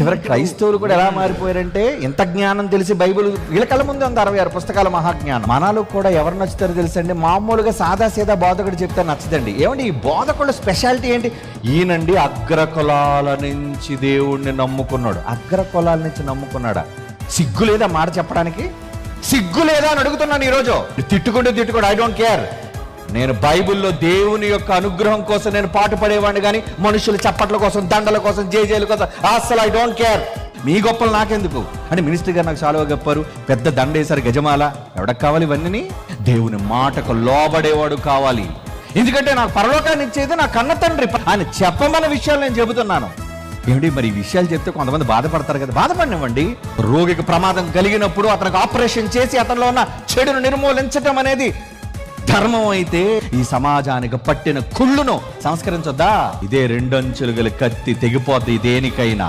చివరి క్రైస్తవులు కూడా ఎలా మారిపోయారంటే, ఎంత జ్ఞానం తెలిసి బైబిల్ వీళ్ళ కళ్ళ ముందే ఉంది 66 పుస్తకాల మహాజ్ఞానం. మనలో కూడా ఎవరు నచ్చుతారో తెలుసండి, మామూలుగా సాదా సీదా బోధకుడు చెప్తే నచ్చదండి. ఏమండి ఈ బోధకుల స్పెషాలిటీ ఏంటి? ఈయనండి అగ్రకులాల నుంచి దేవుణ్ణి నమ్ముకున్నాడు. అగ్రకులాల నుంచి నమ్ముకున్నాడా? సిగ్గు లేదా మాట చెప్పడానికి? సిగ్గు లేదా అని అడుగుతున్నాను ఈరోజు. తిట్టుకుంటే ఐ డోంట్ కేర్. నేను బైబిల్లో దేవుని యొక్క అనుగ్రహం కోసం నేను పాటు పడేవాడిని, కానీ మనుషుల చప్పట్ల కోసం, దండల కోసం, జేజేల కోసం అసలు ఐ డోంట్ కేర్. మీ గొప్పలు నాకెందుకు అని మినిస్టర్ గారు నాకు చాలా చెప్పారు. పెద్ద దండ వేశారు, గజమాల. ఎవడకు కావాలి ఇవన్నీ? దేవుని మాటకు లోబడేవాడు కావాలి. ఎందుకంటే నాకు పరలోకాన్ని ఇచ్చేది నా కన్న తండ్రి. ఆయన చెప్పమన్న విషయాలు నేను చెబుతున్నాను. ఏమిటి మరి ఈ విషయాలు చెప్తే కొంతమంది బాధపడతారు కదా, బాధపడినివ్వండి. రోగికి ప్రమాదం కలిగినప్పుడు అతనికి ఆపరేషన్ చేసి అతనిలో ఉన్న చెడును నిర్మూలించటం అనేది ధర్మం అయితే, ఈ సమాజానికి పట్టిన కుళ్ళును సంస్కరించొద్దా? ఇదే 2 అంచులు గల కత్తి, తెగిపోద్ది దేనికైనా.